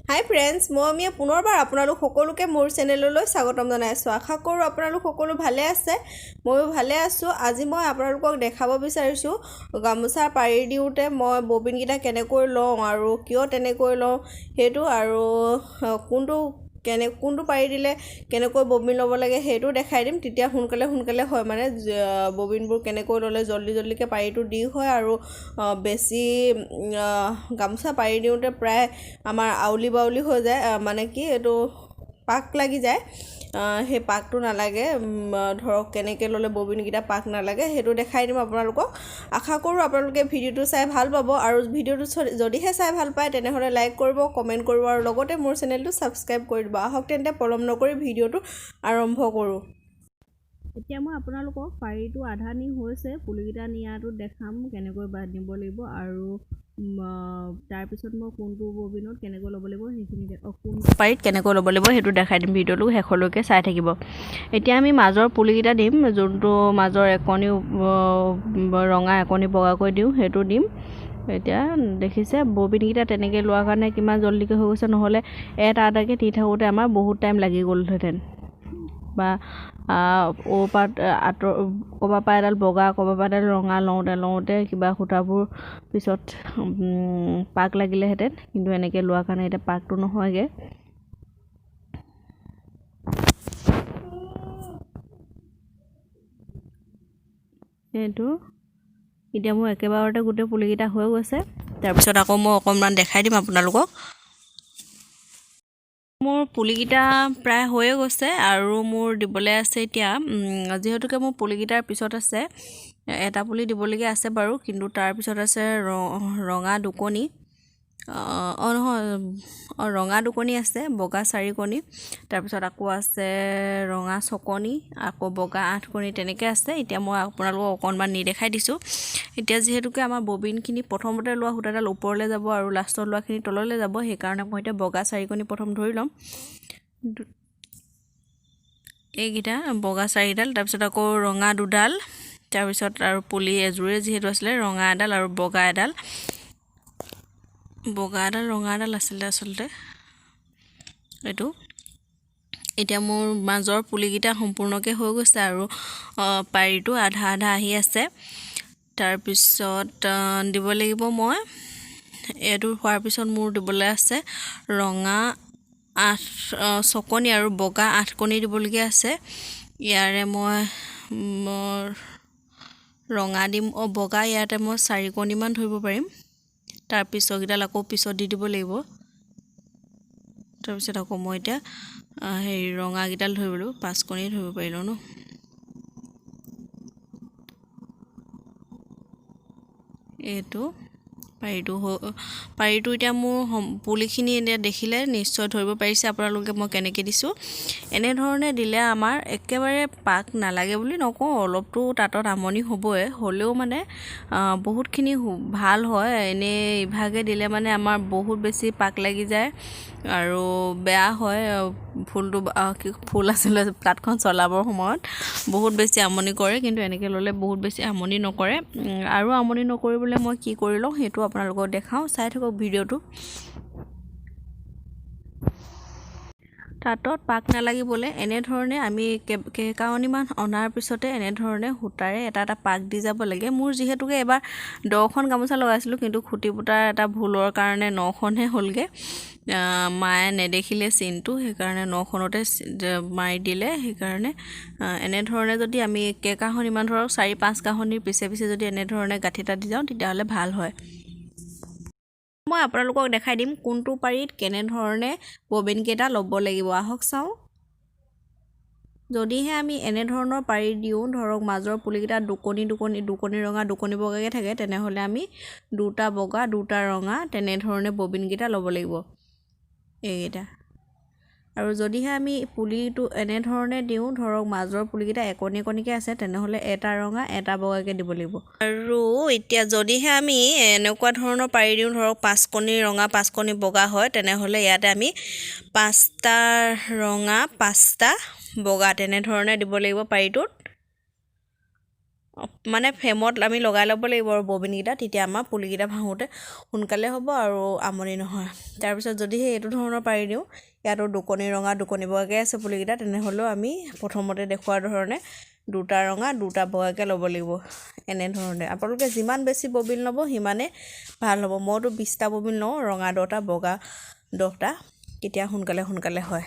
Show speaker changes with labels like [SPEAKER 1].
[SPEAKER 1] হাই friends, মই পুনৰবাৰ আপোনালোক সকলোকে মোৰ চেনেললৈ স্বাগতম জনাইছোঁ। আশা কৰোঁ আপোনালোক সকলো ভালে আছে, ময়ো ভালে আছোঁ। আজি মই আপোনালোকক দেখাব বিচাৰিছোঁ গামোচা পাৰি দিওঁতে মই ববিনকেইটা কেনেকৈ লওঁ আৰু কিয় তেনেকৈ লওঁ সেইটো, আৰু কোনটো পাৰি দিলে কেনেকৈ ববিন ল'ব লাগে সেইটো দেখাই দিম। তেতিয়া সোনকালে হয়, মানে ববিনবোৰ কেনেকৈ ল'লে জল্দিকৈ পাৰিটো দি হয়। আৰু বেছি গামোচা পাৰি দিওঁতে প্ৰায় আমাৰ আউলি বাউলি হৈ যায়, মানে কি এইটো পাক লাগি যায়। সেই পাকটো নালাগে, ধৰক কেনেকৈ ল'লে ববিনকেইটা পাক নালাগে সেইটো দেখাই দিম আপোনালোকক। আশা কৰোঁ আপোনালোকে ভিডিঅ'টো চাই ভাল পাব, আৰু ভিডিঅ'টো যদিহে চাই ভাল পায় তেনেহ'লে লাইক কৰিব, কমেণ্ট কৰিব, আৰু লগতে মোৰ চেনেলটো ছাবস্ক্ৰাইব কৰি দিব। আহক তেন্তে পলম নকৰি ভিডিঅ'টো আৰম্ভ কৰোঁ। এতিয়া মই আপোনালোকক পাৰিটো আধা নি হৈছে, পুলিকেইটা নিয়াটো দেখাম কেনেকৈ নিব লাগিব, আৰু তাৰপিছত মই কোনটো ববিনত কেনেকৈ ল'ব লাগিব সেইখিনি কোনটো পাৰিত কেনেকৈ ল'ব লাগিব সেইটো দেখাই দিম। ভিডিঅ'টো শেষলৈকে চাই থাকিব। এতিয়া আমি মাজৰ পুলিকেইটা দিম, যোনটো মাজৰ একণি ৰঙা একণি বগাকৈ দিওঁ সেইটো দিম। এতিয়া দেখিছে ববিনকেইটা তেনেকৈ লোৱাৰ কাৰণে কিমান জল্দিকৈ হৈ গৈছে, নহ'লে এটা এটাকৈ দি থাকোঁতে আমাৰ বহুত টাইম লাগি গ'লহেঁতেন। বা ক'ৰবাৰ পৰা এডাল বগা ক'ৰবাৰ পৰা এডাল ৰঙা লওঁতে কিবা সূতাবোৰ পিছত পাক লাগিলেহেঁতেন, কিন্তু এনেকৈ লোৱাৰ কাৰণে এতিয়া পাকটো নহয়গৈ। সেইটো এতিয়া মোৰ একেবাৰতে গোটেই পুলিকেইটা হৈ গৈছে। তাৰপিছত আকৌ মই অকণমান দেখাই দিম আপোনালোকক। মোৰ পুলিকেইটা প্ৰায় হৈয়ে গৈছে, আৰু মোৰ দিবলৈ আছে এতিয়া, যিহেতুকে মোৰ পুলিকেইটাৰ পিছত আছে এটা পুলি দিবলগীয়া আছে বাৰু, কিন্তু তাৰপিছত আছে ৰঙা দুকণি, ৰঙা দুকণি আছে, বগা 4 কণি, তাৰপিছত আকৌ আছে ৰঙা 6 কণি, আকৌ বগা 8 কণি, তেনেকৈ আছে। এতিয়া মই আপোনালোকক অকণমান দেখাই দিছোঁ। এতিয়া যিহেতুকে আমাৰ ববিনখিনি প্ৰথমতে লোৱা সূতাডাল ওপৰলৈ যাব আৰু লাষ্টত লোৱাখিনি তললৈ যাব, সেইকাৰণে মই এতিয়া বগা 4 কণি প্ৰথম ধৰি ল'ম, এইকেইটা বগা 4ডাল, তাৰপিছত আকৌ ৰঙা 2ডাল, তাৰপিছত আৰু পুলি এযোৰে যিহেতু আছিলে ৰঙা এডাল আৰু বগা এডাল ৰঙা এডাল আছিলে আচলতে এইটো। এতিয়া মোৰ মাজৰ পুলিকেইটা সম্পূৰ্ণকৈ হৈ গৈছে, আৰু পাৰিটো আধা আহি আছে। তাৰপিছত দিব লাগিব মই এইটো হোৱাৰ পিছত মোৰ দিবলৈ আছে ৰঙা 6 কণি আৰু বগা 8 কণি দিবলগীয়া আছে। ইয়াৰে মই ৰঙা দিম, বগা ইয়াতে মই 4 কণিমান ধৰিব পাৰিম। তাৰপিছৰকেইডাল আকৌ পিছত দি দিব লাগিব। তাৰপিছত আকৌ মই এতিয়া ৰঙাকেইডাল ধৰিবলৈ 5 কণি ধৰিব পাৰিলোঁ ন। এইটো পাৰিটো এতিয়া মোৰ পুলিখিনি এতিয়া দেখিলে নিশ্চয় ধৰিব পাৰিছে আপোনালোকে মই কেনেকৈ দিছোঁ। এনেধৰণে দিলে আমাৰ একেবাৰে পাক নালাগে বুলি নকওঁ, অলপতো তাঁতত আমনি হ'বই, হ'লেও মানে বহুতখিনি ভাল হয়। এনেই ইভাগে দিলে মানে আমাৰ বহুত বেছি পাক লাগি যায় আৰু বেয়া হয়। ফুল আছিলে তাঁতখন চলাবৰ সময়ত বহুত বেছি আমনি কৰে, কিন্তু এনেকৈ ল'লে বহুত বেছি আমনি নকৰে। আৰু আমনি নকৰিবলৈ মই কি কৰি লওঁ সেইটো আপোনালোকক দেখাওঁ, চাই থাকক ভিডিঅ'টো। তাঁতত পাক নালাগিবলৈ এনেধৰণে আমি কেইকাৰণিমান অনাৰ পিছতে এনেধৰণে সূতাৰে এটা পাক দি যাব লাগে। মোৰ যিহেতুকে এবাৰ 10খন গামোচা লগাইছিলোঁ, কিন্তু খুঁটি পুতাৰ এটা ভুলৰ কাৰণে 9খনহে হ'লগৈ। মায়ে নেদেখিলে চিনটো, সেইকাৰণে 9খনতে মাৰি দিলে। সেইকাৰণে এনেধৰণে যদি আমি কেইকাষণ ইমান ধৰক 4-5 কাষনিৰ পিছে যদি এনেধৰণে গাঁঠি এটা দি যাওঁ তেতিয়াহ'লে ভাল হয়। মই আপোনালোকক দেখাই দিম কোনটো পাৰিত কেনেধৰণে ববিনকেইটা ল'ব লাগিব। আহক চাওঁ। যদিহে আমি এনেধৰণৰ পাৰি দিওঁ, ধৰক মাজৰ পুলিকেইটা দুকণি ৰঙা 2 বগাকৈ থাকে, তেনেহ'লে আমি 2টা বগা 2টা ৰঙা তেনেধৰণে ববিনকেইটা ল'ব লাগিব এইকেইটা। আৰু যদিহে আমি পুলিটো এনেধৰণে দিওঁ, ধৰক মাজৰ পুলিকেইটা একণিকৈ আছে, তেনেহ'লে এটা ৰঙা 1টা বগাকৈ দিব লাগিব। আৰু এতিয়া যদিহে আমি এনেকুৱা ধৰণৰ পাৰি দিওঁ, ধৰক 5 কণি ৰঙা 5 কণি বগা হয়, তেনেহ'লে ইয়াতে আমি 5টা ৰঙা 5টা বগা তেনেধৰণে দিব লাগিব পাৰিটোত। মানে ফ্ৰেমত আমি লগাই ল'ব লাগিব আৰু ববিনকেইটা, তেতিয়া আমাৰ পুলিকেইটা ভাঙোতে সোনকালে হ'ব আৰু আমনি নহয়। তাৰপিছত যদিহে এইটো ধৰণৰ পাৰি দিওঁ, ইয়াতো দুকণি ৰঙা দুকণি বগাকৈ আছে পুলিকেইটা, তেনেহ'লেও আমি প্ৰথমতে দেখুওৱা ধৰণে দুটা ৰঙা দুটা বগাকৈ ল'ব লাগিব। এনেধৰণে আপোনালোকে যিমান বেছি ববিন ল'ব সিমানেই ভাল হ'ব। মইতো 20টা ববিন লওঁ, ৰঙা 10টা বগা 10টা, তেতিয়া সোনকালে হয়।